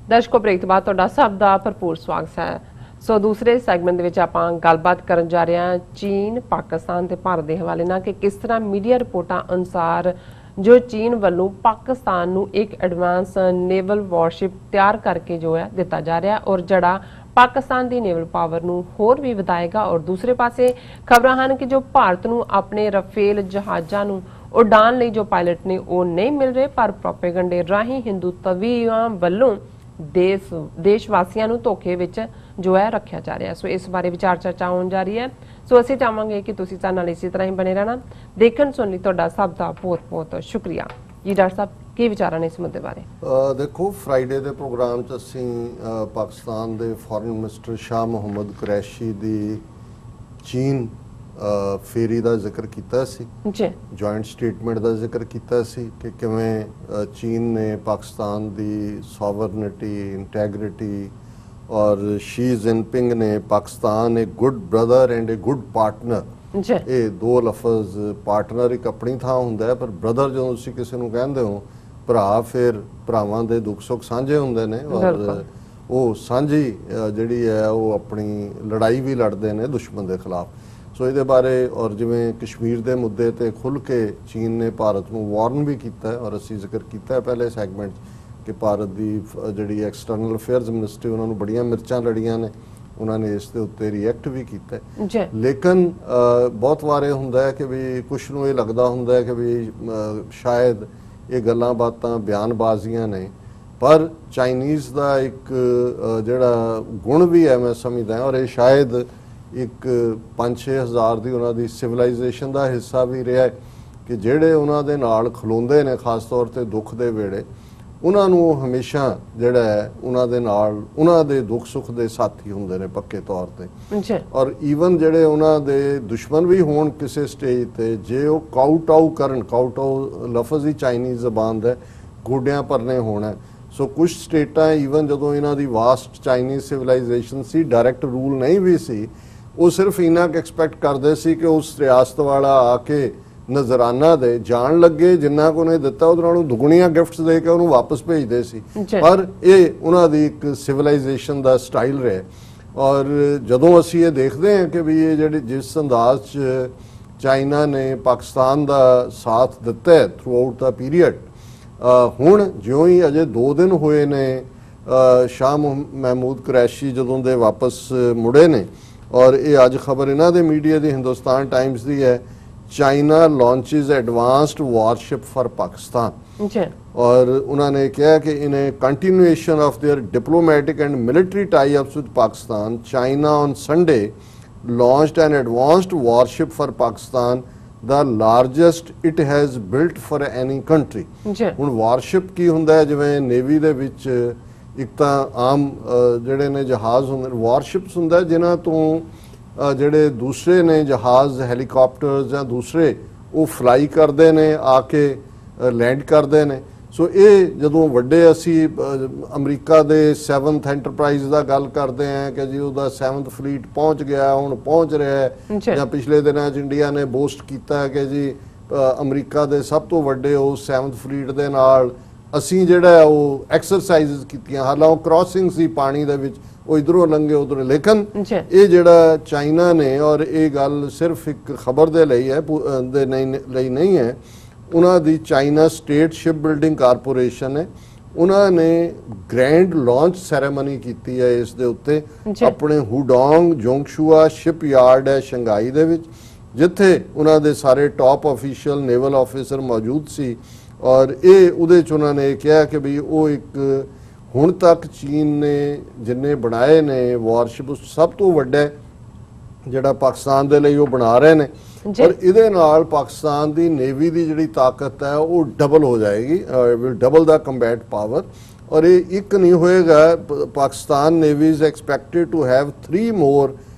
ਦਰਸ਼ਕੋ break ਤੋਂ ਬਾਅਦ ਤੁਹਾਡਾ ਸਭ ਦਾ ਭਰਪੂਰ ਸਵਾਗਤ ਹੈ। ਸੋ ਦੂਸਰੇ ਸੈਗਮੈਂਟ ਦੇ ਵਿੱਚ ਆਪਾਂ ਗੱਲਬਾਤ ਕਰਨ ਜਾ ਰਹੇ ਹਾਂ ਚੀਨ, ਪਾਕਿਸਤਾਨ ਤੇ ਭਾਰਤ ਦੇ ਹਵਾਲੇ ਨਾਲ ਕਿ ਕਿਸ ਤਰ੍ਹਾਂ ਮੀਡੀਆ ਰਿਪੋਰਟਾਂ ਅਨੁਸਾਰ ਜੋ ਚੀਨ ਵੱਲੋਂ ਪਾਕਿਸਤਾਨ ਨੂੰ ਇੱਕ ਐਡਵਾਂਸ ਨੇਵਲ ਵਾਰਸ਼ਿਪ ਤਿਆਰ ਕਰਕੇ ਜੋ ਹੈ ਦਿੱਤਾ ਜਾ ਰਿਹਾ ਔਰ ਜਿਹੜਾ ਪਾਕਿਸਤਾਨ ਦੀ ਨੇਵਲ ਪਾਵਰ ਨੂੰ ਹੋਰ ਵੀ ਵਧਾਏਗਾ। ਔਰ ਦੂਸਰੇ ਪਾਸੇ ਖਬਰਾਂ ਹਨ ਕਿ ਜੋ ਭਾਰਤ ਨੂੰ ਆਪਣੇ ਰਫੇਲ ਜਹਾਜ਼ਾਂ ਨੂੰ ਉਡਾਣ ਲਈ ਜੋ ਪਾਇਲਟ ਨੇ ਉਹ ਨਹੀਂ ਮਿਲ ਰਹੇ, ਪਰ ਪ੍ਰੋਪੇਗੈਂਡੇ ਰਾਹੀਂ ਹਿੰਦੂਤਵੀਆਂ ਵੱਲੋਂ ਦੇਸ਼ ਵਾਸੀਆਂ ਨੂੰ ਧੋਖੇ ਵਿੱਚ ਜੋ ਹੈ ਰੱਖਿਆ ਜਾ ਰਿਹਾ। ਸੋ ਇਸ ਬਾਰੇ ਵਿਚਾਰ ਚਰਚਾ ਹੋਣ ਜਾ ਰਹੀ ਹੈ। ਸੋ ਅਸੀਂ ਚਾਹਾਂਗੇ ਕਿ ਤੁਸੀਂ ਸਾਡੇ ਨਾਲ ਇਸੇ ਤਰ੍ਹਾਂ ਹੀ ਬਣੇ ਰਹਿਣਾ। ਦੇਖਣ ਸੁਣਨ ਲਈ ਤੁਹਾਡਾ ਸਭ ਦਾ ਬਹੁਤ ਬਹੁਤ ਸ਼ੁਕਰੀਆ ਜੀ। ਡਾਕਟਰ ਸਾਹਿਬ ਕੀ ਵਿਚਾਰਾਂ ਨੇ ਇਸ ਮੁੱਦੇ ਬਾਰੇ? ਦੇਖੋ, ਫਰਾਈਡੇ ਦੇ ਪ੍ਰੋਗਰਾਮ 'ਚ ਅਸੀਂ ਪਾਕਿਸਤਾਨ ਦੇ ਫੋਰਨ ਮਿਨਿਸਟਰ ਸ਼ਾਹ ਮੁਹੰਮਦ ਕੁਰੈਸ਼ੀ ਦੀ ਚੀਨ ਫੇਰੀ ਦਾ ਜ਼ਿਕਰ ਕੀਤਾ ਸੀ ਜੀ, ਜੁਆਇੰਟ ਸਟੇਟਮੈਂਟ ਦਾ ਜ਼ਿਕਰ ਕੀਤਾ ਸੀ ਕਿ ਕਿਵੇਂ ਚੀਨ ਨੇ ਪਾਕਿਸਤਾਨ ਦੀ ਸੋਵਰਨਿਟੀ, ਇੰਟੈਗ੍ਰਿਟੀ ਔਰ ਸ਼ੀ ਜਿਨਪਿੰਗ ਨੇ Pakistan a good brother and a good partner, ਇਹ ਦੋ ਲਫ਼ਜ਼, ਪਾਰਟਨਰ ਇੱਕ ਆਪਣੀ ਥਾਂ ਹੁੰਦਾ ਹੈ ਪਰ ਬ੍ਰਦਰ ਜਦੋਂ ਤੁਸੀਂ ਕਿਸੇ ਨੂੰ ਕਹਿੰਦੇ ਹੋ ਭਰਾ, ਫਿਰ ਭਰਾਵਾਂ ਦੇ ਦੁੱਖ ਸੁੱਖ ਸਾਂਝੇ ਹੁੰਦੇ ਨੇ ਔਰ ਉਹ ਸਾਂਝੀ ਜਿਹੜੀ ਹੈ ਉਹ ਆਪਣੀ ਲੜਾਈ ਵੀ ਲੜਦੇ ਨੇ ਦੁਸ਼ਮਣ ਦੇ ਖਿਲਾਫ। ਸੋ ਇਹਦੇ ਬਾਰੇ ਔਰ ਜਿਵੇਂ ਕਸ਼ਮੀਰ ਦੇ ਮੁੱਦੇ ਤੇ ਖੁੱਲ੍ਹ ਕੇ ਚੀਨ ਨੇ ਭਾਰਤ ਨੂੰ ਵਾਰਨ ਵੀ ਕੀਤਾ ਔਰ ਅਸੀਂ ਜ਼ਿਕਰ ਕੀਤਾ ਪਹਿਲੇ ਸੈਗਮੈਂਟ ਕਿ ਭਾਰਤ ਦੀ ਜਿਹੜੀ ਐਕਸਟਰਨਲ ਅਫੇਅਰਸ ਮਿਨਿਸਟਰੀ ਉਹਨਾਂ ਨੂੰ ਬੜੀਆਂ ਮਿਰਚਾਂ ਲੜੀਆਂ ਨੇ, ਉਹਨਾਂ ਨੇ ਇਸ ਦੇ ਉੱਤੇ ਰਿਐਕਟ ਵੀ ਕੀਤਾ। ਲੇਕਿਨ ਬਹੁਤ ਵਾਰੇ ਹੁੰਦਾ ਹੈ ਕਿ ਵੀ ਕੁਛ ਨੂੰ ਇਹ ਲੱਗਦਾ ਹੁੰਦਾ ਹੈ ਕਿ ਵੀ ਸ਼ਾਇਦ ਇਹ ਗੱਲਾਂ ਬਾਤਾਂ ਬਿਆਨਬਾਜ਼ੀਆਂ ਨੇ, ਪਰ ਚਾਈਨੀਜ਼ ਦਾ ਇੱਕ ਜਿਹੜਾ ਗੁਣ ਵੀ ਹੈ ਮੈਂ ਸਮਝਦਾ ਔਰ ਇਹ ਸ਼ਾਇਦ ਇੱਕ 5-6 ਹਜ਼ਾਰ ਦੀ ਉਹਨਾਂ ਦੀ ਸਿਵਲਾਈਜੇਸ਼ਨ ਦਾ ਹਿੱਸਾ ਵੀ ਰਿਹਾ ਹੈ ਕਿ ਜਿਹੜੇ ਉਹਨਾਂ ਦੇ ਨਾਲ ਖਲੋਂਦੇ ਨੇ ਖਾਸ ਤੌਰ ਤੇ ਦੁੱਖ ਦੇ ਵੇਲੇ, ਉਹਨਾਂ ਨੂੰ ਉਹ ਹਮੇਸ਼ਾ ਜਿਹੜਾ ਹੈ ਉਹਨਾਂ ਦੇ ਨਾਲ ਉਹਨਾਂ ਦੇ ਦੁੱਖ ਸੁੱਖ ਦੇ ਸਾਥੀ ਹੁੰਦੇ ਨੇ ਪੱਕੇ ਤੌਰ ਤੇ। ਔਰ ਈਵਨ ਜਿਹੜੇ ਉਹਨਾਂ ਦੇ ਦੁਸ਼ਮਣ ਵੀ ਹੋਣ ਕਿਸੇ ਸਟੇਜ ਤੇ, ਜੇ ਉਹ ਕਾਊਟਾਊ ਕਰਨ, ਕਾਊਟਾਊ ਲਫ਼ਜ਼ ਹੀ ਚਾਈਨੀਜ਼ ਜ਼ਬਾਨ ਦਾ, ਗੋਡਿਆਂ ਭਰਨੇ ਹੋਣਾ। ਸੋ ਕੁਝ ਸਟੇਟਾਂ ਈਵਨ ਜਦੋਂ ਇਹਨਾਂ ਦੀ ਵਾਸਟ ਚਾਈਨੀਜ਼ ਸਿਵਲਾਈਜੇਸ਼ਨ ਸੀ, ਡਾਇਰੈਕਟ ਰੂਲ ਨਹੀਂ ਵੀ ਸੀ, ਉਹ ਸਿਰਫ ਇੰਨਾ ਕੁ ਐਕਸਪੈਕਟ ਕਰਦੇ ਸੀ ਕਿ ਉਸ ਰਿਆਸਤ ਵਾਲਾ ਆ ਕੇ ਨਜ਼ਰਾਨਾ ਦੇ ਜਾਣ ਲੱਗੇ, ਜਿੰਨਾ ਕੋ ਉਹਨੇ ਦਿੱਤਾ ਉਹਦੇ ਨਾਲੋਂ ਦੁਗਣੀਆਂ ਗਿਫਟਸ ਦੇ ਕੇ ਉਹਨੂੰ ਵਾਪਸ ਭੇਜਦੇ ਸੀ। ਪਰ ਇਹ ਉਹਨਾਂ ਦੀ ਇੱਕ ਸਿਵਲਾਈਜੇਸ਼ਨ ਦਾ ਸਟਾਈਲ ਰਿਹਾ। ਔਰ ਜਦੋਂ ਅਸੀਂ ਇਹ ਦੇਖਦੇ ਹਾਂ ਕਿ ਵੀ ਇਹ ਜਿਹੜੀ ਜਿਸ ਅੰਦਾਜ਼ 'ਚ ਚਾਈਨਾ ਨੇ ਪਾਕਿਸਤਾਨ ਦਾ ਸਾਥ ਦਿੱਤਾ ਹੈ ਥਰੂ ਆਊਟ ਦਾ ਪੀਰੀਅਡ, ਹੁਣ ਜਿਉਂ ਹੀ ਅਜੇ 2 ਦਿਨ ਹੋਏ ਨੇ ਸ਼ਾਹ ਮਹਿਮੂਦ ਕੁਰੈਸ਼ੀ ਜਦੋਂ ਦੇ ਵਾਪਸ ਮੁੜੇ ਨੇ, ਔਰ ਇਹ ਅੱਜ ਖਬਰ ਇਹਨਾਂ ਦੇ ਮੀਡੀਆ ਦੀ ਹਿੰਦੁਸਤਾਨ ਟਾਈਮਸ ਦੀ ਹੈ, China launches advanced warship for Pakistan. और उन्होंने कहा कि in a continuation of their diplomatic and military tie ups with Pakistan, China on Sunday launched an advanced warship for Pakistan, the largest it has built for any country। ਹੁਣ ਵਾਰਸ਼ਿਪ ਕੀ ਹੁੰਦਾ ਹੈ? ਜਿਵੇਂ navy ਦੇ ਵਿੱਚ ਇੱਕ ਤਾਂ ਆਮ ਜਿਹੜੇ ਨੇ ਜਹਾਜ਼ ਹੁੰਦੇ, ਵਾਰਸ਼ਿਪਸ ਹੁੰਦਾ ਜਿਨ੍ਹਾਂ ਤੋਂ ਜਿਹੜੇ ਦੂਸਰੇ ਨੇ ਜਹਾਜ਼, ਹੈਲੀਕਾਪਟਰਸ ਜਾਂ ਦੂਸਰੇ, ਉਹ ਫਲਾਈ ਕਰਦੇ ਨੇ, ਆ ਕੇ ਲੈਂਡ ਕਰਦੇ ਨੇ। ਸੋ ਇਹ ਜਦੋਂ ਵੱਡੇ ਅਸੀਂ ਅਮਰੀਕਾ ਦੇ 7th ਐਂਟਰਪ੍ਰਾਈਜ਼ ਦਾ ਗੱਲ ਕਰਦੇ ਹਾਂ ਕਿ ਜੀ ਉਹਦਾ 7th ਫਲੀਟ ਪਹੁੰਚ ਗਿਆ, ਹੁਣ ਪਹੁੰਚ ਰਿਹਾ ਹੈ, ਜਾਂ ਪਿਛਲੇ ਦਿਨਾਂ 'ਚ ਇੰਡੀਆ ਨੇ ਬੋਸਟ ਕੀਤਾ ਕਿ ਜੀ ਅਮਰੀਕਾ ਦੇ ਸਭ ਤੋਂ ਵੱਡੇ ਉਹ 7th ਫਲੀਟ ਦੇ ਨਾਲ ਅਸੀਂ ਜਿਹੜਾ ਉਹ ਐਕਸਰਸਾਈਜ਼ ਕੀਤੀਆਂ, ਹਾਲਾਂਕਿ ਕ੍ਰਾਸਿੰਗ ਸੀ ਪਾਣੀ ਦੇ ਵਿੱਚ, ਉਹ ਇਧਰੋਂ ਲੰਘੇ ਉਧਰੋਂ। ਲੇਕਿਨ ਇਹ ਜਿਹੜਾ ਚਾਈਨਾ ਨੇ, ਔਰ ਇਹ ਗੱਲ ਸਿਰਫ ਇੱਕ ਖਬਰ ਦੇ ਲਈ ਹੈ, ਦੇ ਲਈ ਨਹੀਂ ਹੈ, ਉਹਨਾਂ ਦੀ China state ship building corporation ਹੈ, ਉਹਨਾਂ ਨੇ ਗ੍ਰੈਂਡ ਲਾਂਚ ਸੈਰੇਮਨੀ ਕੀਤੀ ਹੈ ਇਸ ਦੇ ਉੱਤੇ ਆਪਣੇ ਹੁਡੋਂਗ ਜੋਂਗਸ਼ੂਆ ਸ਼ਿਪ ਯਾਰਡ ਹੈ ਸ਼ੰਘਾਈ ਦੇ ਵਿੱਚ, ਜਿੱਥੇ ਉਹਨਾਂ ਦੇ ਸਾਰੇ ਟਾਪ ਆਫੀਸ਼ੀਅਲ ਨੇਵਲ ਆਫੀਸਰ ਮੌਜੂਦ ਸੀ। ਔਰ ਇਹ ਉਹਦੇ 'ਚ ਉਹਨਾਂ ਨੇ ਕਿਹਾ ਕਿ ਵੀ ਉਹ ਇੱਕ ਹੁਣ ਤੱਕ ਚੀਨ ਨੇ ਜਿੰਨੇ ਬਣਾਏ ਨੇ ਵਾਰਸ਼ਿਪ, ਸਭ ਤੋਂ ਵੱਡਾ ਜਿਹੜਾ ਪਾਕਿਸਤਾਨ ਦੇ ਲਈ ਉਹ ਬਣਾ ਰਹੇ ਨੇ। ਔਰ ਇਹਦੇ ਨਾਲ ਪਾਕਿਸਤਾਨ ਦੀ ਨੇਵੀ ਦੀ ਜਿਹੜੀ ਤਾਕਤ ਹੈ ਉਹ ਡਬਲ ਹੋ ਜਾਏਗੀ, will double the combat power. ਔਰ ਇਹ ਇੱਕ ਨਹੀਂ ਹੋਏਗਾ, Pakistan navy is expected to have 3 more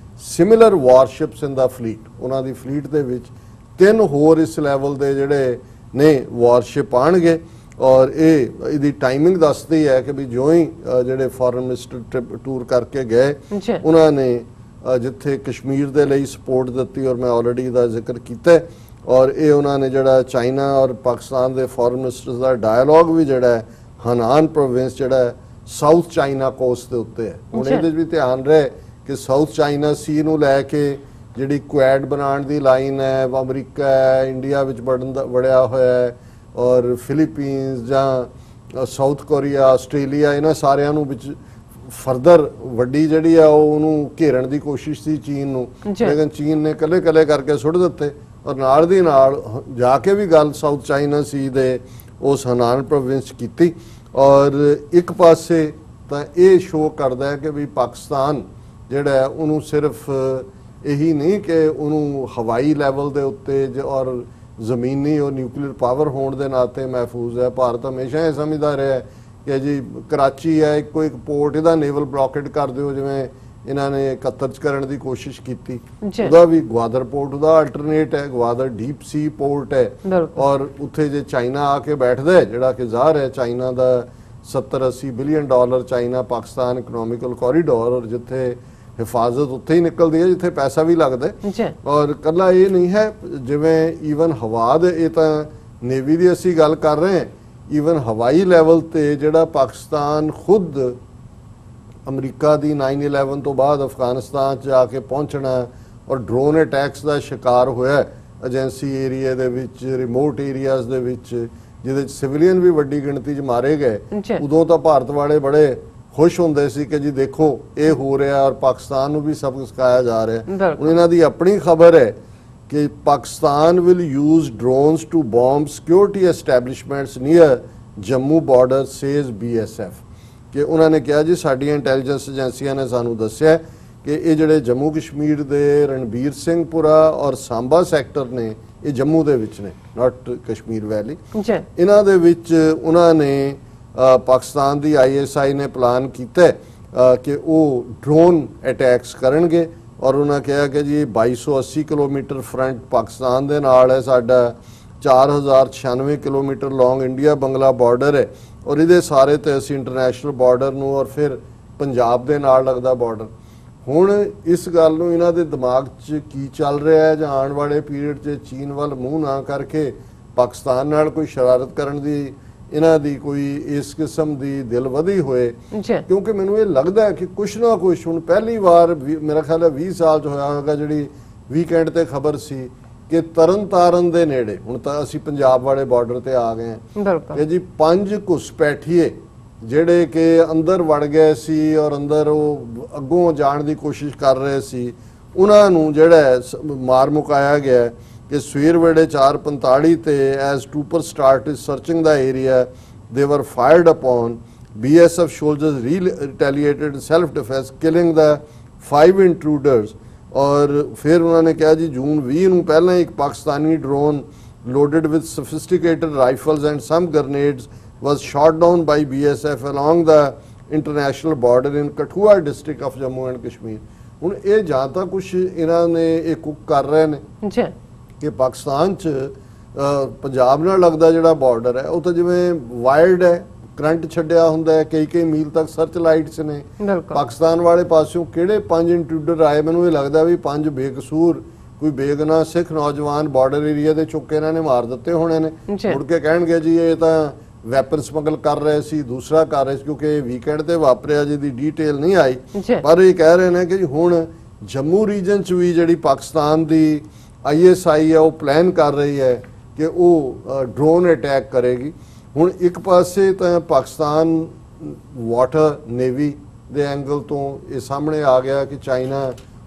similar warships in the fleet. ਉਹਨਾਂ ਦੀ ਫਲੀਟ ਦੇ ਵਿੱਚ 3 ਹੋਰ ਇਸ ਲੈਵਲ ਦੇ ਜਿਹੜੇ ਨੇ ਵਾਰਸ਼ਿਪ ਆਣਗੇ। ਔਰ ਇਹਦੀ ਟਾਈਮਿੰਗ ਦੱਸਦੀ ਹੈ ਕਿ ਵੀ ਜਿਉਂ ਹੀ ਜਿਹੜੇ ਫੋਰਨ ਮਿਨਿਸਟਰ ਟ੍ਰਿਪ ਟੂਰ ਕਰਕੇ ਗਏ, ਉਹਨਾਂ ਨੇ ਜਿੱਥੇ ਕਸ਼ਮੀਰ ਦੇ ਲਈ ਸਪੋਰਟ ਦਿੱਤੀ, ਔਰ ਮੈਂ ਆਲਰੇਡੀ ਇਹਦਾ ਜ਼ਿਕਰ ਕੀਤਾ। ਔਰ ਇਹ ਉਹਨਾਂ ਨੇ ਜਿਹੜਾ ਚਾਈਨਾ ਔਰ ਪਾਕਿਸਤਾਨ ਦੇ ਫੋਰਨ ਮਿਨਿਸਟਰਸ ਦਾ ਡਾਇਲੋਗ ਵੀ ਜਿਹੜਾ ਹੈ ਹਨਾਨ ਪ੍ਰੋਵਿੰਸ ਜਿਹੜਾ ਸਾਊਥ ਚਾਈਨਾ ਕੋਸਟ ਦੇ ਉੱਤੇ ਹੈ। ਹੁਣ ਇਹਦੇ ਵੀ ਧਿਆਨ ਰਹੇ ਕਿ ਸਾਊਥ ਚਾਈਨਾ ਸੀ ਨੂੰ ਲੈ ਕੇ ਜਿਹੜੀ ਕੁਐਡ ਬਣਾਉਣ ਦੀ ਲਾਈਨ ਹੈ, ਅਮਰੀਕਾ ਹੈ, ਇੰਡੀਆ ਵਿੱਚ ਵੜਿਆ ਹੋਇਆ ਹੈ, ਔਰ ਫਿਲੀਪੀਨਸ ਜਾਂ ਸਾਊਥ ਕੋਰੀਆ, ਆਸਟ੍ਰੇਲੀਆ, ਇਹਨਾਂ ਸਾਰਿਆਂ ਨੂੰ ਵਿੱਚ ਫਰਦਰ ਵੱਡੀ ਜਿਹੜੀ ਆ ਉਹਨੂੰ ਘੇਰਨ ਦੀ ਕੋਸ਼ਿਸ਼ ਸੀ ਚੀਨ ਨੂੰ, ਲੇਕਿਨ ਚੀਨ ਨੇ ਕੱਲੇ ਕਰਕੇ ਸੁੱਟ ਦਿੱਤੇ। ਔਰ ਨਾਲ ਦੀ ਨਾਲ ਜਾ ਕੇ ਵੀ ਗੱਲ ਸਾਊਥ ਚਾਈਨਾ ਸੀ ਦੇ ਉਸ ਹਨਾਨ ਪ੍ਰੋਵਿੰਸ ਕੀਤੀ। ਔਰ ਇੱਕ ਪਾਸੇ ਤਾਂ ਇਹ ਸ਼ੋਅ ਕਰਦਾ ਹੈ ਕਿ ਵੀ ਪਾਕਿਸਤਾਨ ਜਿਹੜਾ ਹੈ ਉਹਨੂੰ ਸਿਰਫ ਇਹੀ ਨਹੀਂ ਕਿ ਉਹਨੂੰ ਹਵਾਈ ਲੈਵਲ ਦੇ ਉੱਤੇ ਔਰ ਜ਼ਮੀਨੀ ਔਰ ਨਿਊਕਲੀਅਰ ਪਾਵਰ ਹੋਣ ਦੇ ਨਾਤੇ ਮਹਿਫੂਜ਼ ਹੈ। ਭਾਰਤ ਹਮੇਸ਼ਾ ਇਹ ਸਮਝਦਾ ਰਿਹਾ ਕਿ ਜੀ ਕਰਾਚੀ ਹੈ ਇੱਕੋ ਇੱਕ ਪੋਰਟ, ਇਹਦਾ ਨੇਵਲ ਬਲੌਕੇਟ ਕਰ ਦਿਓ, ਜਿਵੇਂ ਇਹਨਾਂ ਨੇ 71 ਚ ਕਰਨ ਦੀ ਕੋਸ਼ਿਸ਼ ਕੀਤੀ। ਉਹਦਾ ਵੀ ਗਵਾਦਰ ਪੋਰਟ ਉਹਦਾ ਅਲਟਰਨੇਟ ਹੈ, ਗਵਾਦਰ ਡੀਪ ਸੀ ਪੋਰਟ ਹੈ। ਔਰ ਉੱਥੇ ਜੇ ਚਾਈਨਾ ਆ ਕੇ ਬੈਠਦਾ ਹੈ, ਜਿਹੜਾ ਕਿ ਜ਼ਾਹਰ ਹੈ ਚਾਈਨਾ ਦਾ 70-80 billion dollar China Pakistan economical corridor, ਔਰ ਜਿੱਥੇ ਹਿਫਾਜ਼ਤ ਉੱਥੇ ਹੀ ਨਿਕਲਦੀ ਹੈ ਜਿੱਥੇ ਪੈਸਾ ਵੀ ਲੱਗਦਾ। ਔਰ ਕੱਲਾ ਇਹ ਨਹੀਂ ਹੈ, ਜਿਵੇਂ ਈਵਨ ਹਵਾ ਦੇ, ਇਹ ਤਾਂ ਨੇਵੀ ਦੀ ਅਸੀਂ ਗੱਲ ਕਰ ਰਹੇ ਹਾਂ, ਈਵਨ ਹਵਾਈ ਲੈਵਲ ਤੇ ਜਿਹੜਾ ਪਾਕਿਸਤਾਨ ਖੁਦ ਅਮਰੀਕਾ ਦੀ 9/11 ਤੋਂ ਬਾਅਦ ਅਫਗਾਨਿਸਤਾਨ 'ਚ ਜਾ ਕੇ ਪਹੁੰਚਣਾ ਔਰ ਡਰੋਨ ਅਟੈਕਸ ਦਾ ਸ਼ਿਕਾਰ ਹੋਇਆ ਏਜੰਸੀ ਏਰੀਆ ਦੇ ਵਿੱਚ, ਰਿਮੋਟ ਏਰੀਆਜ਼ ਦੇ ਵਿੱਚ, ਜਿਹਦੇ 'ਚ ਸਿਵਲੀਅਨ ਵੀ ਵੱਡੀ ਗਿਣਤੀ 'ਚ ਮਾਰੇ ਗਏ। ਉਦੋਂ ਤਾਂ ਭਾਰਤ ਵਾਲੇ ਬੜੇ ਖੁਸ਼ ਹੁੰਦੇ ਸੀ ਕਿ ਜੀ ਦੇਖੋ ਇਹ ਹੋ ਰਿਹਾ ਔਰ ਪਾਕਿਸਤਾਨ ਨੂੰ ਵੀ ਸਬਕ ਸਿਖਾਇਆ ਜਾ ਰਿਹਾ। ਹੁਣ ਇਹਨਾਂ ਦੀ ਆਪਣੀ ਖਬਰ ਹੈ ਕਿ Pakistan will use drones to bomb security establishments near Jammu border says BSF, ਕਿ ਉਹਨਾਂ ਨੇ ਕਿਹਾ ਜੀ ਸਾਡੀਆਂ ਇੰਟੈਲੀਜੈਂਸ ਏਜੰਸੀਆਂ ਨੇ ਸਾਨੂੰ ਦੱਸਿਆ ਕਿ ਇਹ ਜਿਹੜੇ ਜੰਮੂ ਕਸ਼ਮੀਰ ਦੇ ਰਣਬੀਰ ਸਿੰਘਪੁਰਾ ਔਰ ਸਾਂਬਾ ਸੈਕਟਰ ਨੇ, ਇਹ ਜੰਮੂ ਦੇ ਵਿੱਚ ਨੇ, ਨਾਟ ਕਸ਼ਮੀਰ ਵੈਲੀ, ਇਹਨਾਂ ਦੇ ਵਿੱਚ ਉਹਨਾਂ ਨੇ ਪਾਕਿਸਤਾਨ ਦੀ ISI ਨੇ ਪਲਾਨ ਕੀਤਾ ਕਿ ਉਹ ਡਰੋਨ ਅਟੈਕਸ ਕਰਨਗੇ। ਔਰ ਉਹਨਾਂ ਕਿਹਾ ਕਿ ਜੀ 2280 ਕਿਲੋਮੀਟਰ ਫਰੰਟ ਪਾਕਿਸਤਾਨ ਦੇ ਨਾਲ ਹੈ, ਸਾਡਾ 4096 ਕਿਲੋਮੀਟਰ ਲੌਂਗ ਇੰਡੀਆ ਬੰਗਲਾ ਬਾਰਡਰ ਹੈ, ਔਰ ਇਹਦੇ ਸਾਰੇ ਤੇ ਅਸੀਂ ਇੰਟਰਨੈਸ਼ਨਲ ਬਾਰਡਰ ਨੂੰ ਔਰ ਫਿਰ ਪੰਜਾਬ ਦੇ ਨਾਲ ਲੱਗਦਾ ਬਾਰਡਰ। ਹੁਣ ਇਸ ਗੱਲ ਨੂੰ ਇਹਨਾਂ ਦੇ ਦਿਮਾਗ 'ਚ ਕੀ ਚੱਲ ਰਿਹਾ ਹੈ ਜਾਂ ਆਉਣ ਵਾਲੇ ਪੀਰੀਅਡ 'ਚ ਚੀਨ ਵੱਲ ਮੂੰਹ ਨਾ ਕਰਕੇ ਪਾਕਿਸਤਾਨ ਨਾਲ ਕੋਈ ਸ਼ਰਾਰਤ ਕਰਨ ਦੀ ਇਹਨਾਂ ਦੀ ਕੋਈ ਇਸ ਕਿਸਮ ਦੀ ਦਿਲਵਦੀ ਹੋਏ, ਕਿਉਂਕਿ ਮੈਨੂੰ ਇਹ ਲੱਗਦਾ ਹੈ ਕਿ ਕੁਛ ਨਾ ਕੁਛ ਹੁਣ ਪਹਿਲੀ ਵਾਰ ਮੇਰਾ ਖਿਆਲ ਹੈ 20 ਸਾਲ 'ਚ ਹੋਇਆ ਹੋਵੇਗਾ ਜਿਹੜੀ ਵੀਕਐਂਡ ਤੇ ਖਬਰ ਸੀ ਕਿ ਤਰਨਤਾਰਨ ਦੇ ਨੇੜੇ, ਹੁਣ ਤਾਂ ਅਸੀਂ ਪੰਜਾਬ ਵਾਲੇ ਬਾਰਡਰ ਤੇ ਆ ਗਏ ਹਾਂ, ਕਿ ਜੀ 5 ਘੁਸਪੈਠੀਏ ਜਿਹੜੇ ਕਿ ਅੰਦਰ ਵੜ ਗਏ ਸੀ ਔਰ ਅੰਦਰ ਉਹ ਅੱਗੋਂ ਜਾਣ ਦੀ ਕੋਸ਼ਿਸ਼ ਕਰ ਰਹੇ ਸੀ, ਉਹਨਾਂ ਨੂੰ ਜਿਹੜਾ ਮਾਰ ਮੁਕਾਇਆ ਗਿਆ ਕਿ ਸਵੇਰ ਵੇਲੇ 4:45 ਤੇ as trooper started searching the area they were fired upon, BSF soldiers retaliated self defence killing the 5 intruders. ਔਰ ਫਿਰ ਉਹਨਾਂ ਨੇ ਕਿਹਾ ਜੀ ਜੂਨ 20 ਨੂੰ ਪਹਿਲਾਂ ਇੱਕ Pakistani drone loaded with sophisticated rifles and sum grenades was shot down by BSF along the international border in Kathua district of Jammu and Kashmir। ਹੁਣ ਇਹ ਜਾਂ ਤਾਂ ਕੁਛ ਇਹਨਾਂ ਨੇ ਇਹ ਕੁੱਕ ਕਰ ਰਹੇ ਨੇ ਕਿ ਪਾਕਿਸਤਾਨ 'ਚ ਪੰਜਾਬ ਨਾਲ ਲੱਗਦਾ ਜਿਹੜਾ ਬਾਰਡਰ ਹੈ ਉਹ ਤਾਂ ਜਿਵੇਂ ਵਾਈਲਡ ਹੈ, ਕਰੰਟ ਛੱਡਿਆ ਹੁੰਦਾ ਹੈ, ਕਈ ਮੀਲ ਤੱਕ ਸਰਚ ਲਾਈਟਸ ਨੇ। ਪਾਕਿਸਤਾਨ ਵਾਲੇ ਪਾਸਿਓਂ ਕਿਹੜੇ 5 ਇੰਟਰੂਡਰ ਆਏ, ਮੈਨੂੰ ਇਹ ਲੱਗਦਾ ਵੀ 5 ਬੇਕਸੂਰ ਕੋਈ ਬੇਗੁਨਾਹ ਸਿੱਖ ਨੌਜਵਾਨ ਬਾਰਡਰ ਏਰੀਆ ਦੇ ਚੁੱਕ ਕੇ ਇਹਨਾਂ ਨੇ ਮਾਰ ਦਿੱਤੇ ਹੋਣੇ ਨੇ। ਮੁੜ ਕੇ ਕਹਿਣਗੇ ਜੀ ਇਹ ਤਾਂ ਵੈਪਨ ਸਮਗਲ ਕਰ ਰਹੇ ਸੀ, ਦੂਸਰਾ ਕਰ ਰਹੇ ਸੀ, ਕਿਉਂਕਿ ਵੀਕਐਂਡ ਤੇ ਵਾਪਰਿਆ ਜਿਹਦੀ ਡਿਟੇਲ ਨਹੀਂ ਆਈ, ਪਰ ਇਹ ਕਹਿ ਰਹੇ ਨੇ ਕਿ ਹੁਣ ਜੰਮੂ ਰੀਜਨ 'ਚ ਵੀ ਜਿਹੜੀ ਪਾਕਿਸਤਾਨ ਦੀ ISI ਹੈ ਉਹ ਪਲਾਨ ਕਰ ਰਹੀ ਹੈ ਕਿ ਉਹ ਡਰੋਨ ਅਟੈਕ ਕਰੇਗੀ। ਹੁਣ ਇੱਕ ਪਾਸੇ ਤਾਂ ਪਾਕਿਸਤਾਨ ਵਾਟਰ ਨੇਵੀ ਦੇ ਐਂਗਲ ਤੋਂ ਇਹ ਸਾਹਮਣੇ ਆ ਗਿਆ ਕਿ ਚਾਈਨਾ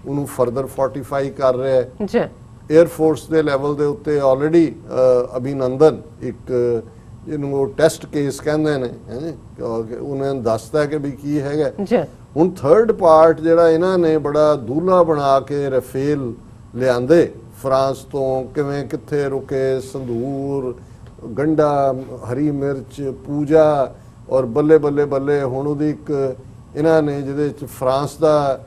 ਉਹਨੂੰ ਫਰਦਰ ਫੋਰਟੀਫਾਈ ਕਰ ਰਿਹਾ ਹੈ। 에ਅਰ ਫੋਰਸ ਦੇ ਲੈਵਲ ਦੇ ਉੱਤੇ ਆਲਰੇਡੀ ਅਭਿਨੰਦਨ ਇੱਕ ਜਿਹਨੂੰ ਉਹ ਟੈਸਟ ਕੇਸ ਕਹਿੰਦੇ ਨੇ, ਉਹਨਾਂ ਨੇ ਦੱਸਦਾ ਕਿ ਵੀ ਕੀ ਹੈਗਾ। ਹੁਣ ਥਰਡ ਪਾਰਟ ਜਿਹੜਾ ਇਹਨਾਂ ਨੇ ਬੜਾ ਦੂਲਾ ਬਣਾ ਕੇ ਰਫੇਲ ਲਿਆਂਦੇ ਫਰਾਂਸ ਤੋਂ, ਕਿਵੇਂ ਕਿੱਥੇ ਰੁਕੇ, ਸੰਦੂਰ, ਗੰਡਾ, ਹਰੀ ਮਿਰਚ, ਪੂਜਾ ਔਰ ਬੱਲੇ ਬੱਲੇ ਬੱਲੇ ਹੁਣ ਉਹਦੀ ਇੱਕ ਇਹਨਾਂ ਨੇ ਜਿਹਦੇ ਵਿੱਚ ਫਰਾਂਸ ਦਾ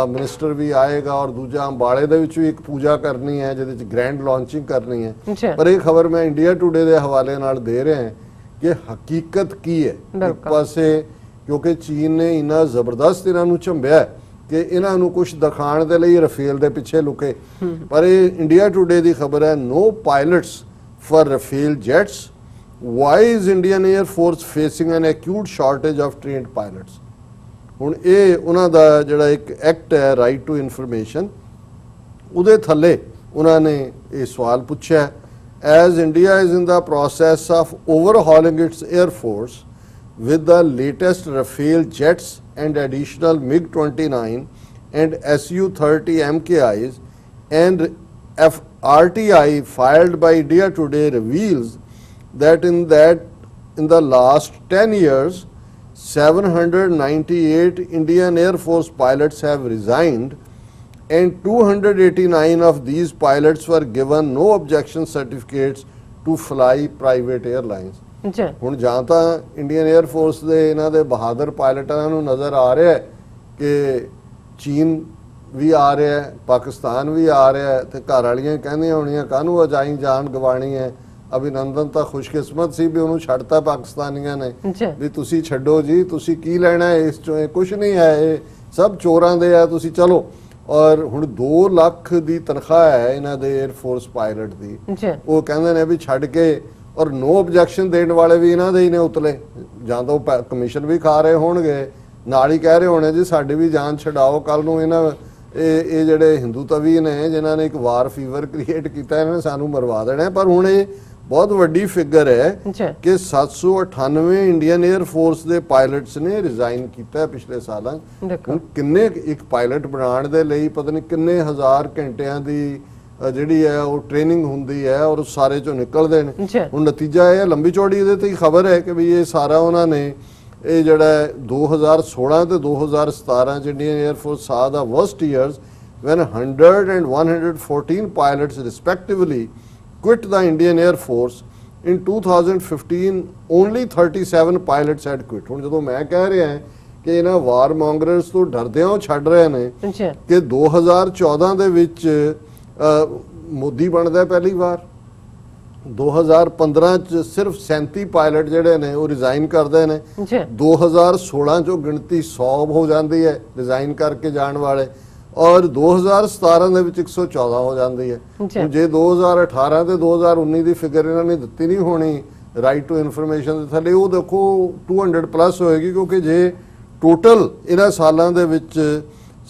ਮਿਨਿਸਟਰ ਵੀ ਆਏਗਾ ਔਰ ਦੂਜਾ ਅੰਬਾਲੇ ਦੇ ਵਿੱਚ ਵੀ ਇੱਕ ਪੂਜਾ ਕਰਨੀ ਹੈ ਜਿਹਦੇ ਵਿੱਚ ਗ੍ਰੈਂਡ ਲਾਂਚਿੰਗ ਕਰਨੀ ਹੈ। ਪਰ ਇਹ ਖਬਰ ਮੈਂ ਇੰਡੀਆ ਟੂਡੇ ਦੇ ਹਵਾਲੇ ਨਾਲ ਦੇ ਰਿਹਾ ਕਿ ਹਕੀਕਤ ਕੀ ਹੈ। ਇੱਕ ਪਾਸੇ ਕਿਉਂਕਿ ਚੀਨ ਨੇ ਇੰਨਾ ਜ਼ਬਰਦਸਤ ਇਹਨਾਂ ਨੂੰ ਝੰਬਿਆ ਕਿ ਇਹਨਾਂ ਨੂੰ ਕੁਝ ਦਿਖਾਉਣ ਦੇ ਲਈ ਰਫੇਲ ਦੇ ਪਿੱਛੇ ਲੁਕੇ, ਪਰ ਇਹ ਇੰਡੀਆ ਟੂਡੇ ਦੀ ਖਬਰ ਹੈ, no pilots for Rafale jets why is Indian Air Force facing an acute shortage of trained pilots? ਹੁਣ ਇਹ ਉਹਨਾਂ ਦਾ ਜਿਹੜਾ ਇੱਕ ਐਕਟ ਹੈ ਰਾਈਟ ਟੂ ਇਨਫੋਰਮੇਸ਼ਨ, ਉਹਦੇ ਥੱਲੇ ਉਹਨਾਂ ਨੇ ਇਹ ਸਵਾਲ ਪੁੱਛਿਆ, as India is in the process of overhauling its air force with the latest Rafale jets and additional MiG-29 and Su-30 MKIs, and RTI filed by India Today reveals that in the last 10 years 798 Indian Air Force pilots have resigned, and 289 of these pilots were given no objection certificates to fly private airlines. ਹੁਣ ਜਾਂ ਤਾਂ Indian air force ਦੇ ਇਹਨਾਂ ਦੇ ਬਹਾਦਰ ਪਾਇਲਟਾਂ ਨੂੰ ਨਜ਼ਰ ਆ ਰਿਹਾ ਹੈ ਕਿ ਚੀਨ ਵੀ ਆ ਰਿਹਾ ਹੈ, ਪਾਕਿਸਤਾਨ ਵੀ ਆ ਰਿਹਾ ਹੈ, ਤੇ ਘਰ ਵਾਲੀਆਂ ਕਹਿੰਦੀਆਂ ਹੋਣੀਆਂ ਕਾਹਨੂੰ ਅਜਾਈ ਜਾਨ ਗਵਾਣੀ ਹੈ। ਅਭਿਨੰਦਨ ਤਾਂ ਖੁਸ਼ਕਿਸਮਤ ਸੀ ਵੀ ਉਹਨੂੰ ਛੱਡਤਾ ਪਾਕਿਸਤਾਨੀਆਂ ਨੇ, ਵੀ ਤੁਸੀਂ ਛੱਡੋ ਜੀ, ਤੁਸੀਂ ਕੀ ਲੈਣਾ ਇਸ ਚੋਂ, ਕੁਝ ਨਹੀਂ ਹੈ, ਇਹ ਸਭ ਚੋਰਾਂ ਦੇ ਆ, ਤੁਸੀਂ ਚਲੋ। ਔਰ ਹੁਣ 2 ਲੱਖ ਦੀ ਤਨਖਾਹ ਹੈ ਇਹਨਾਂ ਦੇ 에ਅਰ ਫੋਰਸ ਪਾਇਲਟ ਦੀ, ਉਹ ਕਹਿੰਦੇ ਨੇ ਵੀ ਛੱਡ ਕੇ, ਔਰ ਨੋ ਆਬਜੈਕਸ਼ਨ ਦੇਣ ਵਾਲੇ ਵੀ ਇਹਨਾਂ ਦੇ ਹੀ ਨੇ ਉਤਲੇ, ਜਾਂ ਤਾਂ ਉਹ ਕਮਿਸ਼ਨ ਵੀ ਖਾ ਰਹੇ ਹੋਣਗੇ, ਨਾਲ ਹੀ ਕਹਿ ਰਹੇ ਹੋਣੇ ਜੀ ਸਾਡੀ ਵੀ ਜਾਨ ਛਡਾਓ, ਕੱਲ ਨੂੰ ਇਹਨਾਂ ਇਹ ਜਿਹੜੇ ਹਿੰਦੂ ਤਵੀ ਨੇ ਜਿਨ੍ਹਾਂ ਨੇ ਇੱਕ ਵਾਰ ਫੀਵਰ ਕ੍ਰੀਏਟ ਕੀਤਾ, ਇਹਨਾਂ ਨੇ ਸਾਨੂੰ ਮਰਵਾ ਦੇਣਾ। ਪਰ ਹੁਣ ਇਹ ਬਹੁਤ ਵੱਡੀ ਫਿਗਰ ਹੈ ਕਿ 798 ਇੰਡੀਅਨ 에ਅਰ ਫੋਰਸ ਦੇ ਪਾਇਲਟਸ ਨੇ ਰਿਜ਼ਾਈਨ ਕੀਤਾ ਪਿਛਲੇ ਸਾਲਾਂ। ਹੁਣ ਕਿੰਨੇ ਇੱਕ ਪਾਇਲਟ ਬਣਾਉਣ ਦੇ ਲਈ ਪਤਾ ਨਹੀਂ ਕਿੰਨੇ ਹਜ਼ਾਰ ਘੰਟਿਆਂ ਦੀ ਜਿਹੜੀ ਹੈ ਉਹ ਟ੍ਰੇਨਿੰਗ ਹੁੰਦੀ ਹੈ, ਔਰ ਸਾਰੇ ਚੋਂ ਨਿਕਲਦੇ ਨੇ। ਹੁਣ ਨਤੀਜਾ ਇਹ ਲੰਬੀ ਚੌੜੀ ਇਹਦੇ ਤੇ ਹੀ ਖਬਰ ਹੈ ਕਿ ਵੀ ਇਹ ਸਾਰਾ ਉਹਨਾਂ ਨੇ ਇਹ ਜਿਹੜਾ 2016 ਤੇ 2017 ਚ Indian air force saw the worst years when 100 and 114 pilots respectively quit the Indian Air Force. In 2015 only 37 pilots had quit. ਹੁਣ ਜਦੋਂ ਮੈਂ ਕਹਿ ਰਿਹਾ ਕਿ ਇਹਨਾਂ ਵਾਰ ਮੌਂਗਰਸ ਤੋਂ ਡਰਦਿਆਂ ਉਹ ਛੱਡ ਰਹੇ ਨੇ ਕਿ 2014 ਦੇ ਵਿੱਚ ਮੋਦੀ ਬਣਦਾ ਪਹਿਲੀ ਵਾਰ, 2015 ਚ ਸਿਰਫ 37 ਪਾਇਲਟ ਜਿਹੜੇ ਨੇ ਉਹ ਰਿਜ਼ਾਈਨ ਕਰਦੇ ਨੇ, 2016 ਚੋਂ ਗਿਣਤੀ 100 ਹੋ ਜਾਂਦੀ ਹੈ ਰਿਜ਼ਾਈਨ ਕਰਕੇ ਜਾਣ ਵਾਲੇ, ਔਰ 2017 ਦੇ ਵਿੱਚ 114 ਹੋ ਜਾਂਦੀ ਹੈ। ਜੇ 2018 ਤੇ 2019 ਦੀ ਫਿਗਰ ਇਹਨਾਂ ਨੇ ਦਿੱਤੀ ਨਹੀਂ ਹੋਣੀ ਰਾਈਟ ਟੂ ਇਨਫੋਰਮੇਸ਼ਨ ਦੇ ਥੱਲੇ, ਉਹ ਦੇਖੋ 200 ਪਲੱਸ ਹੋਏਗੀ, ਕਿਉਂਕਿ ਜੇ ਟੋਟਲ ਇਹਨਾਂ ਸਾਲਾਂ ਦੇ ਵਿੱਚ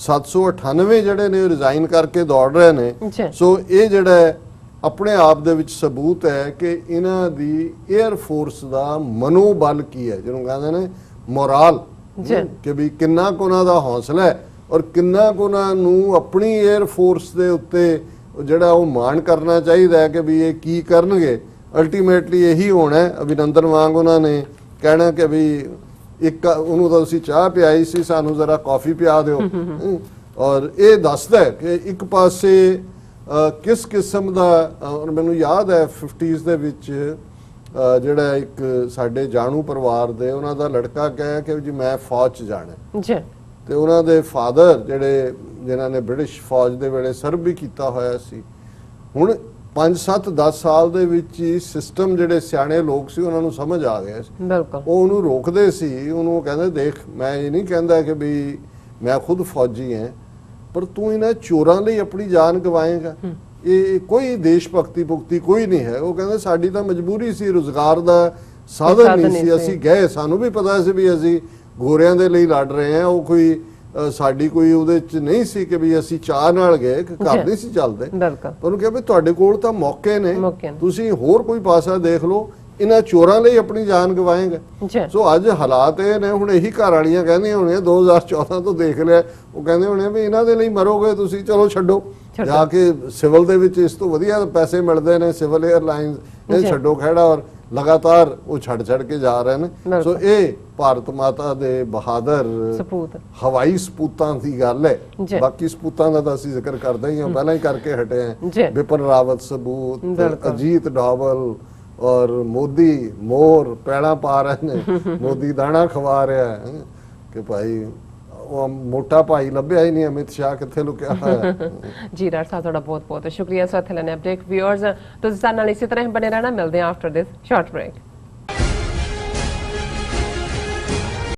798 ਜਿਹੜੇ ਨੇ ਰਿਜ਼ਾਈਨ ਕਰਕੇ ਦੌੜ ਰਹੇ ਨੇ, ਸੋ ਇਹ ਜਿਹੜਾ ਆਪਣੇ ਆਪ ਦੇ ਵਿੱਚ ਸਬੂਤ ਹੈ ਕਿ ਇਹਨਾਂ ਦੀ 에ਅਰ ਫੋਰਸ ਦਾ ਮਨੋਬਲ ਕੀ ਹੈ, ਜਿਹਨੂੰ ਕਹਿੰਦੇ ਨੇ ਮੋਰਾਲ, ਕਿ ਵੀ ਕਿੰਨਾ ਕੁ ਉਹਨਾਂ ਦਾ ਹੌਸਲਾ ਹੈ ਔਰ ਕਿੰਨਾ ਕੁ ਉਹਨਾਂ ਨੂੰ ਆਪਣੀ 에ਅਰ ਫੋਰਸ ਦੇ ਉੱਤੇ ਜਿਹੜਾ ਉਹ ਮਾਣ ਕਰਨਾ ਚਾਹੀਦਾ ਹੈ ਕਿ ਵੀ ਇਹ ਕੀ ਕਰਨਗੇ। ਅਲਟੀਮੇਟਲੀ ਇਹੀ ਹੋਣਾ ਹੈ। ਅਭਿਨੰਦਨ ਵਾਂਗ ਉਹਨਾਂ ਨੇ ਕਹਿਣਾ ਕਿ ਵੀ ਇੱਕ ਉਹਨੂੰ ਤਾਂ ਤੁਸੀਂ ਚਾਹ ਪਿਆਈ ਸੀ, ਸਾਨੂੰ ਜ਼ਰਾ ਕਾਫੀ ਪਿਆ ਦਿਓ, ਔਰ ਇਹ ਦੱਸਦਾ ਹੈ ਕਿ ਇੱਕ ਪਾਸੇ ਕਿਸ ਕਿਸਮ ਦਾ, ਔਰ ਮੈਨੂੰ ਯਾਦ ਹੈ 50s ਦੇ ਵਿੱਚ ਜਿਹੜਾ ਇੱਕ ਸਾਡੇ ਜਾਣੂ ਪਰਿਵਾਰ ਦੇ ਉਹਨਾਂ ਦਾ ਲੜਕਾ ਕਹੇ ਕਿ ਜੀ ਮੈਂ ਫੌਜ 'ਚ ਜਾਣਾ, ਤੇ ਉਹਨਾਂ ਦੇ ਫਾਦਰ ਜਿਹੜੇ ਜਿਨ੍ਹਾਂ ਨੇ ਬ੍ਰਿਟਿਸ਼ ਫੌਜ ਦੇ ਵੇਲੇ ਸਰਵ ਵੀ ਕੀਤਾ ਹੋਇਆ ਸੀ, ਹੁਣ 5-7-10 ਸਾਲ ਦੇ ਵਿੱਚ ਹੀ ਸਿਸਟਮ ਜਿਹੜੇ ਸਿਆਣੇ ਲੋਕ ਸੀ ਉਹਨਾਂ ਨੂੰ ਸਮਝ ਆ ਗਿਆ ਸੀ, ਉਹ ਉਹਨੂੰ ਰੋਕਦੇ ਸੀ, ਉਹਨੂੰ ਕਹਿੰਦੇ ਦੇਖ ਮੈਂ ਇਹ ਨਹੀਂ ਕਹਿੰਦਾ ਕਿ ਵੀ ਮੈਂ ਖੁਦ ਫੌਜੀ ਹਾਂ, ਪਰ ਤੂੰ ਇਹਨਾਂ ਚੋਰਾਂ ਲਈ ਆਪਣੀ ਜਾਨ ਗਵਾਏਗਾ, ਇਹ ਕੋਈ ਦੇਸ਼ ਭਗਤੀ ਕੋਈ ਨਹੀਂ ਹੈ। ਉਹ ਕਹਿੰਦੇ ਸਾਡੀ ਤਾਂ ਮਜਬੂਰੀ ਸੀ, ਰੁਜ਼ਗਾਰ ਦਾ ਸਾਧਨ ਨਹੀਂ ਸੀ, ਅਸੀਂ ਗਏ, ਸਾਨੂੰ ਵੀ ਪਤਾ ਸੀ ਵੀ ਅਸੀਂ ਗੋਰਿਆਂ ਦੇ ਲਈ ਲੜ ਰਹੇ ਹਾਂ, ਉਹ ਕੋਈ ਸਾਡੀ ਕੋਈ ਉਹਦੇ ਚ ਨਹੀਂ ਸੀ ਕਿ ਵੀ ਅਸੀਂ ਚਾਹ ਨਾਲ ਗਏ, ਘਰ ਨਹੀਂ ਸੀ ਚੱਲਦੇ। ਪਰ ਉਹਨੂੰ ਕਿਹਾ ਵੀ ਤੁਹਾਡੇ ਕੋਲ ਤਾਂ ਮੌਕੇ ਨੇ, ਤੁਸੀਂ ਹੋਰ ਕੋਈ ਪਾਸਾ ਦੇਖ ਲਓ, ਇਹਨਾਂ ਚੋਰਾਂ ਲਈ ਆਪਣੀ ਜਾਨ ਗਵਾਏਗਾ। ਸੋ ਅੱਜ ਹਾਲਾਤ ਇਹ ਨੇ, ਹੁਣ ਇਹੀ ਘਰ ਵਾਲੀਆਂ ਕਹਿੰਦੀਆਂ ਹੋਣੀਆਂ 2014 ਤੋਂ ਦੇਖ ਲਿਆ, ਉਹ ਕਹਿੰਦੇ ਹੋਣੇ ਵੀ ਇਹਨਾਂ ਦੇ ਲਈ ਮਰੋਗੇ ਤੁਸੀਂ, ਚਲੋ ਛੱਡੋ ਜਾ ਕੇ ਸਿਵਲ ਦੇ ਵਿੱਚ ਇਸ ਤੋਂ ਵਧੀਆ ਪੈਸੇ ਮਿਲਦੇ ਨੇ, ਸਿਵਲ 에ਅਰਲਾਈਨਸ, ਇਹ ਛੱਡੋ ਖਹਿੜਾ, ਔਰ ਲਗਾਤਾਰ ਉਹ ਛੱਡ ਕੇ ਜਾ ਰਹੇ ਨੇ। ਸੋ ਇਹ ਭਾਰਤ ਮਾਤਾ ਦੇ ਬਹਾਦਰ ਹਵਾਈ ਸਪੂਤਾਂ ਦੀ ਗੱਲ ਹੈ। ਬਾਕੀ ਸਪੂਤਾਂ ਦਾ ਤਾਂ ਅਸੀਂ ਜ਼ਿਕਰ ਕਰਦੇ ਹੀ ਹਾਂ, ਪਹਿਲਾਂ ਹੀ ਕਰਕੇ ਹਟੇ ਹਾਂ, ਬਿਪਨ ਰਾਵਤ ਸਬੂਤ, ਅਜੀਤ ਡੋਵਲ, ਔਰ ਮੋਦੀ ਮੋਰ ਪੈਣਾ ਪਾ ਰਹੇ ਨੇ, ਮੋਦੀ ਦਾਣਾ ਖਵਾ ਰਿਹਾ ਹੈ ਕਿ ਭਾਈ ਉਹ ਮੋਟਾ ਭਾਈ ਲੱਭਿਆ ਹੀ ਨਹੀਂ, ਅਮਿਤ ਸ਼ਾਹ ਕਿੱਥੇ ਲੁਕਿਆ ਹੋਇਆ। ਜੀ ਡਾਕਟਰ ਸਾਹਿਬ ਤੁਹਾਡਾ ਬਹੁਤ ਬਹੁਤ ਸ਼ੁਕਰੀਆ। ਸਾਥ ਲੈਣੇ ਅਪਡੇਟ ਵਿਊਅਰਸ, ਤੁਸੀਂ ਸਾਡੇ ਨਾਲ ਇਸੇ ਤਰ੍ਹਾਂ ਹੀ ਬਣੇ ਰਹਿਣਾ। ਮਿਲਦੇ ਹਾਂ ਆਫਟਰ ਦਿਸ ਸ਼ਾਰਟ ਬ੍ਰੇਕ।